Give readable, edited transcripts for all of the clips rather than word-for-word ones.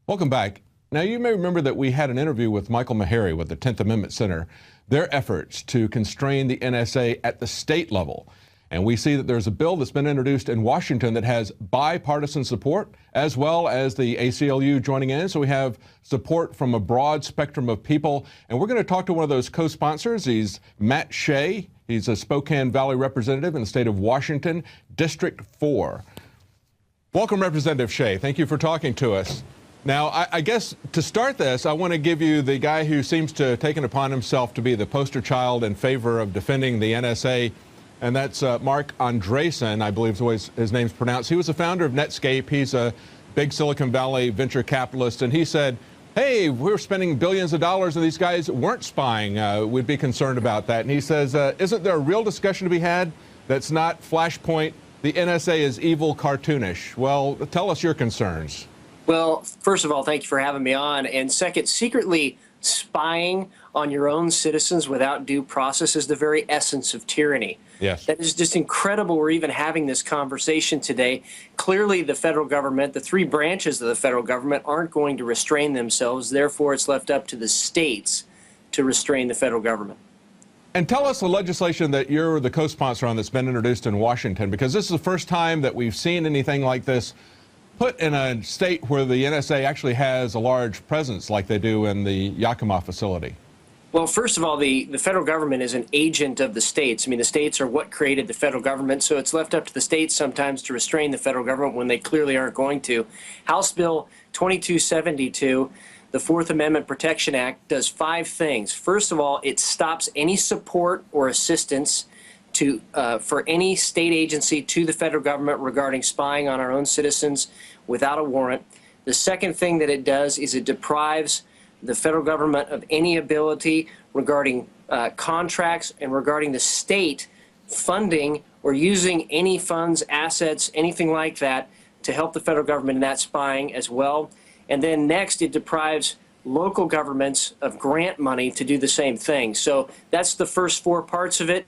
Welcome back. Now, you may remember that we had an interview with Michael Meharry with the 10th Amendment Center, their efforts to constrain the NSA at the state level. And we see that there's a bill that's been introduced in Washington that has bipartisan support, as well as the ACLU joining in. So we have support from a broad spectrum of people. And we're going to talk to one of those co-sponsors. He's Matt Shea. He's a Spokane Valley representative in the state of Washington, District 4. Welcome, Representative Shea. Thank you for talking to us. Now, I guess to start this, I want to give you the guy who seems to have taken upon himself to be the poster child in favor of defending the NSA, and that's Mark Andreessen, I believe is the way his name's pronounced. He was the founder of Netscape. He's a big Silicon Valley venture capitalist, and he said, hey, we're spending billions of dollars and these guys weren't spying. We'd be concerned about that. And he says, isn't there a real discussion to be had that's not Flashpoint? The NSA is evil, cartoonish. Well, tell us your concerns. Well, first of all, thank you for having me on. And second, secretly spying on your own citizens without due process is the very essence of tyranny. Yes. That is just incredible we're even having this conversation today. Clearly, the federal government, the three branches of the federal government, aren't going to restrain themselves. Therefore, it's left up to the states to restrain the federal government. And tell us the legislation that you're the co-sponsor on that's been introduced in Washington, because this is the first time that we've seen anything like this put in a state where the NSA actually has a large presence like they do in the Yakima facility. Well, first of all, the federal government is an agent of the states. I mean, the states are what created the federal government, so it's left up to the states sometimes to restrain the federal government when they clearly aren't going to. House Bill 2272, the Fourth Amendment Protection Act, does 5 things. First of all, it stops any support or assistance for any state agency to the federal government regarding spying on our own citizens without a warrant. The second thing that it does is it deprives the federal government of any ability regarding contracts and regarding the state funding or using any funds, assets, anything like that to help the federal government in that spying as well. And then next, it deprives local governments of grant money to do the same thing. So that's the first 4 parts of it.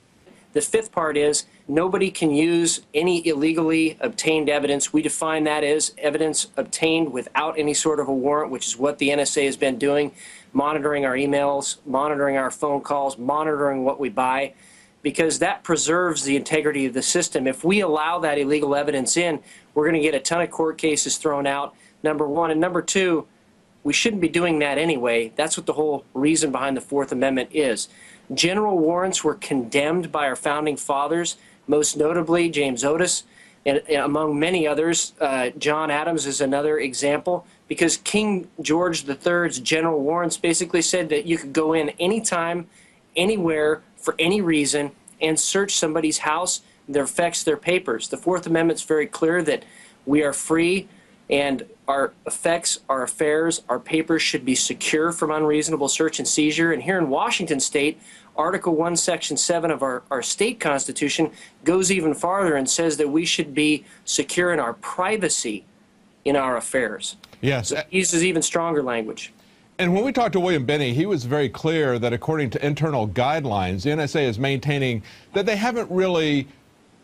The 5th part is nobody can use any illegally obtained evidence. We define that as evidence obtained without any sort of a warrant, which is what the NSA has been doing, monitoring our emails, monitoring our phone calls, monitoring what we buy, because that preserves the integrity of the system. If we allow that illegal evidence in, we're going to get a ton of court cases thrown out, number one. And number two, we shouldn't be doing that anyway. That's what the whole reason behind the Fourth Amendment is. General warrants were condemned by our founding fathers, most notably James Otis, and among many others. John Adams is another example, because King George III's general warrants basically said that you could go in anytime, anywhere, for any reason, and search somebody's house, their effects, their papers. The Fourth Amendment's very clear that we are free, and our effects, our affairs, our papers should be secure from unreasonable search and seizure. And here in Washington State, Article 1, Section 7 of our state constitution goes even farther and says that we should be secure in our privacy in our affairs. Yes. So it uses even stronger language. And when we talked to William Binney, he was very clear that according to internal guidelines, the NSA is maintaining that they haven't really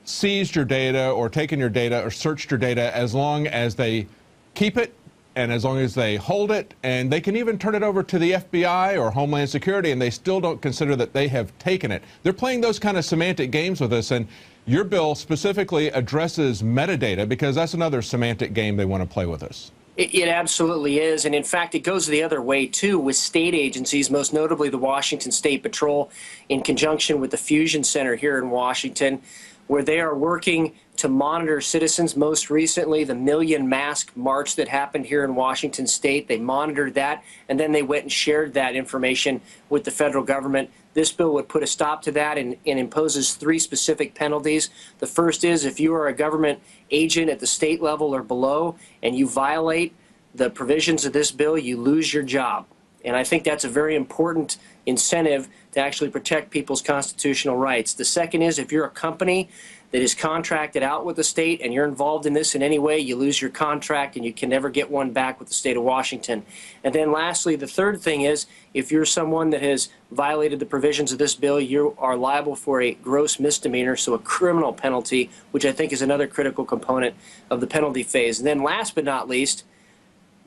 seized your data or taken your data or searched your data as long as they keep it and as long as they hold it, and they can even turn it over to the FBI or Homeland Security, and they still don't consider that they have taken it. They're playing those kind of semantic games with us, and your bill specifically addresses metadata, because that's another semantic game they want to play with us. It absolutely is, and in fact, it goes the other way, too, with state agencies, most notably the Washington State Patrol, in conjunction with the Fusion Center here in Washington, where they are working to monitor citizens. Most recently, the Million Mask March that happened here in Washington State, they monitored that, and then they went and shared that information with the federal government. This bill would put a stop to that and imposes 3 specific penalties. The first is if you are a government agent at the state level or below and you violate the provisions of this bill, you lose your job. And I think that's a very important incentive to actually protect people's constitutional rights. The second is if you're a company that is contracted out with the state and you're involved in this in any way, you lose your contract and you can never get one back with the state of Washington. And then lastly, the third thing is if you're someone that has violated the provisions of this bill, you are liable for a gross misdemeanor, so a criminal penalty, which I think is another critical component of the penalty phase. And then last but not least,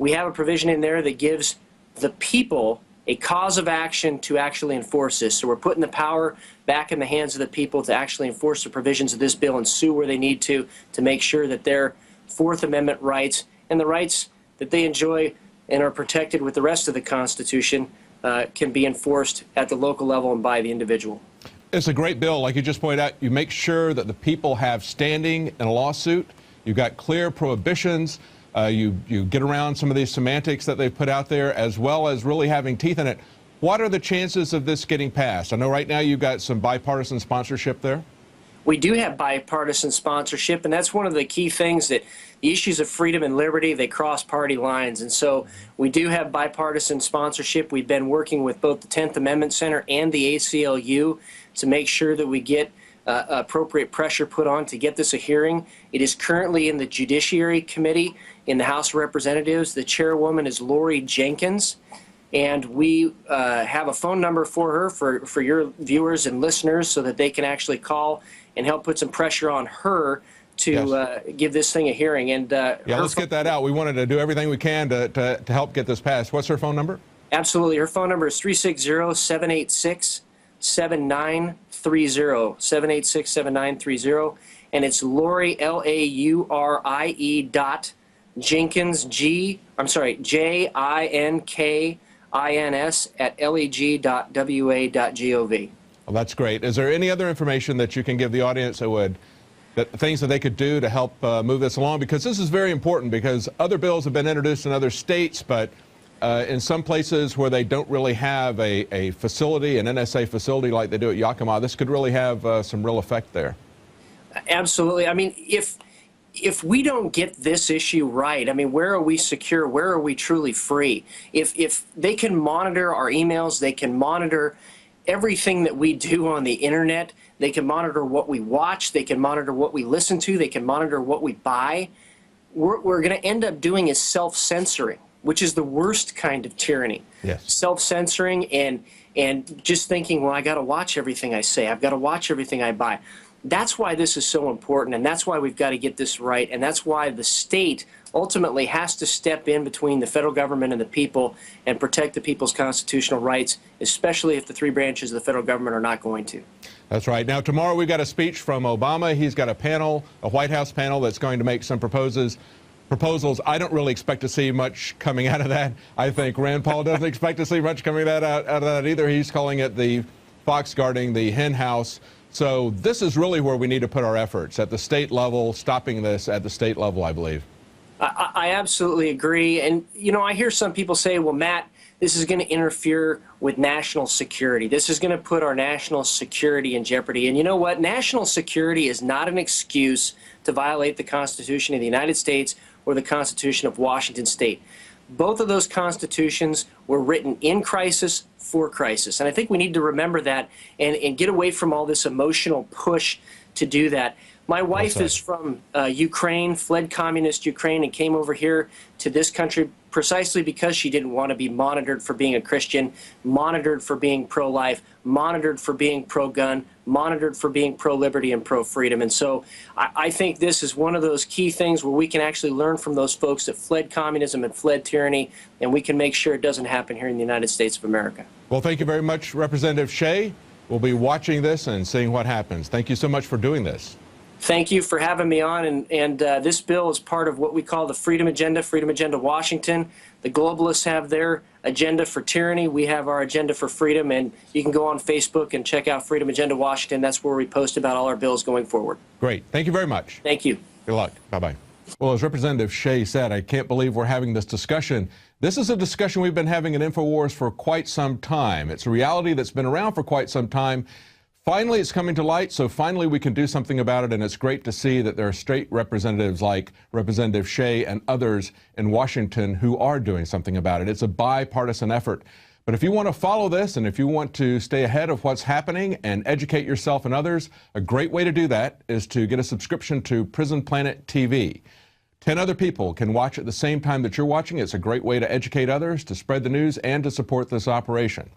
we have a provision in there that gives the people a cause of action to actually enforce this. So we're putting the power back in the hands of the people to actually enforce the provisions of this bill and sue where they need to make sure that their Fourth Amendment rights and the rights that they enjoy and are protected with the rest of the Constitution can be enforced at the local level and by the individual. It's a great bill. Like you just pointed out, you make sure that the people have standing in a lawsuit. You've got clear prohibitions. You get around some of these semantics that they've put out there, as well as really having teeth in it. What are the chances of this getting passed? I know right now you've got some bipartisan sponsorship there. We do have bipartisan sponsorship, and that's one of the key things, that the issues of freedom and liberty, they cross party lines. And so we do have bipartisan sponsorship. We've been working with both the 10th Amendment Center and the ACLU to make sure that we get appropriate pressure put on to get this a hearing. It is currently in the Judiciary Committee in the House of Representatives. The chairwoman is Lori Jenkins, and we have a phone number for her for your viewers and listeners so that they can actually call and help put some pressure on her to give this thing a hearing. And yeah, let's get that out. We wanted to do everything we can to help get this passed. What's her phone number? Absolutely. Her phone number is 360-786-7930, 786-7930, and it's Lori, L-A-U-R-I-E Jenkins, Jinkins at leg.wa.gov. Well, that's great. Is there any other information that you can give the audience that things that they could do to help move this along? Because this is very important, because other bills have been introduced in other states, but in some places where they don't really have a facility, an NSA facility like they do at Yakima, this could really have some real effect there. Absolutely. I mean, if we don't get this issue right, I mean, where are we secure? Where are we truly free? If they can monitor our emails, they can monitor everything that we do on the internet, they can monitor what we watch, they can monitor what we listen to, they can monitor what we buy, we're going to end up doing is self-censoring, which is the worst kind of tyranny. Yes. Self-censoring and just thinking, well, I got to watch everything I say, I've got to watch everything I buy. That's why this is so important, and that's why we've got to get this right, and that's why the state ultimately has to step in between the federal government and the people and protect the people's constitutional rights, especially if the three branches of the federal government are not going to. That's right. Now, tomorrow we've got a speech from Obama. He's got a panel, a White House panel, that's going to make some proposals. I don't really expect to see much coming out of that. I think Rand Paul doesn't expect to see much coming out of that either. He's calling it the fox guarding the hen house. So this is really where we need to put our efforts, at the state level, stopping this at the state level, I believe. I absolutely agree. And, you know, I hear some people say, well, Matt, this is going to interfere with national security. This is going to put our national security in jeopardy. And you know what? National security is not an excuse to violate the Constitution of the United States or the Constitution of Washington State. Both of those constitutions were written in crisis for crisis. And I think we need to remember that and get away from all this emotional push to do that. My wife is from Ukraine, fled communist Ukraine, and came over here to this country precisely because she didn't want to be monitored for being a Christian, monitored for being pro-life, monitored for being pro-gun, monitored for being pro-liberty and pro-freedom. And so I think this is one of those key things where we can actually learn from those folks that fled communism and fled tyranny, and we can make sure it doesn't happen here in the United States of America. Well, thank you very much, Representative Shea. We'll be watching this and seeing what happens. Thank you so much for doing this. Thank you for having me on, and this bill is part of what we call the Freedom Agenda Washington. The globalists have their agenda for tyranny. We have our agenda for freedom, and you can go on Facebook and check out Freedom Agenda Washington. That's where we post about all our bills going forward. Great. Thank you very much. Thank you. Good luck. Bye-bye. Well, as Representative Shea said, I can't believe we're having this discussion. This is a discussion we've been having in InfoWars for quite some time. It's a reality that's been around for quite some time. Finally, it's coming to light, so finally we can do something about it, and it's great to see that there are state representatives like Representative Shea and others in Washington who are doing something about it. It's a bipartisan effort. But if you want to follow this, and if you want to stay ahead of what's happening and educate yourself and others, a great way to do that is to get a subscription to Prison Planet TV. 10 other people can watch at the same time that you're watching. It's a great way to educate others, to spread the news, and to support this operation.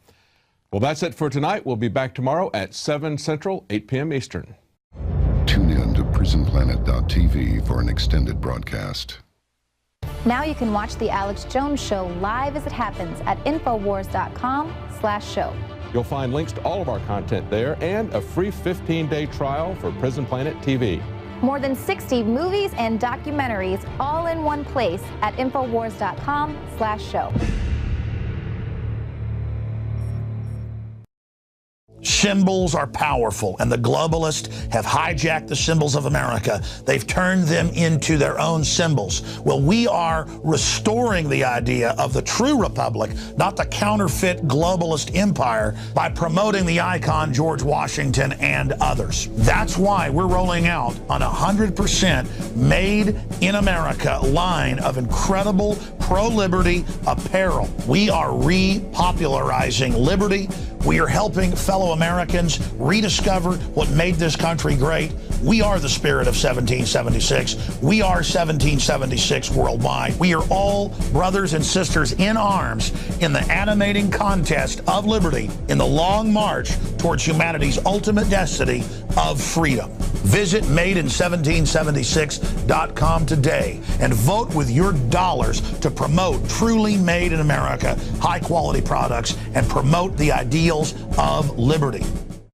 Well, that's it for tonight. We'll be back tomorrow at 7 Central, 8 p.m. Eastern. Tune in to PrisonPlanet.tv for an extended broadcast. Now you can watch The Alex Jones Show live as it happens at Infowars.com/show. You'll find links to all of our content there and a free 15-day trial for Prison Planet TV. More than 60 movies and documentaries all in one place at Infowars.com/show. Symbols are powerful, and the globalists have hijacked the symbols of America. They've turned them into their own symbols. Well, we are restoring the idea of the true republic, not the counterfeit globalist empire, by promoting the icon George Washington and others. That's why we're rolling out an 100% made in America line of incredible pro-liberty apparel. We are repopularizing liberty. We are helping fellow Americans rediscover what made this country great. We are the spirit of 1776. We are 1776 worldwide. We are all brothers and sisters in arms in the animating contest of liberty in the long march towards humanity's ultimate destiny of freedom. Visit madein1776.com today and vote with your dollars to promote truly made in America, high quality products, and promote the ideals of liberty.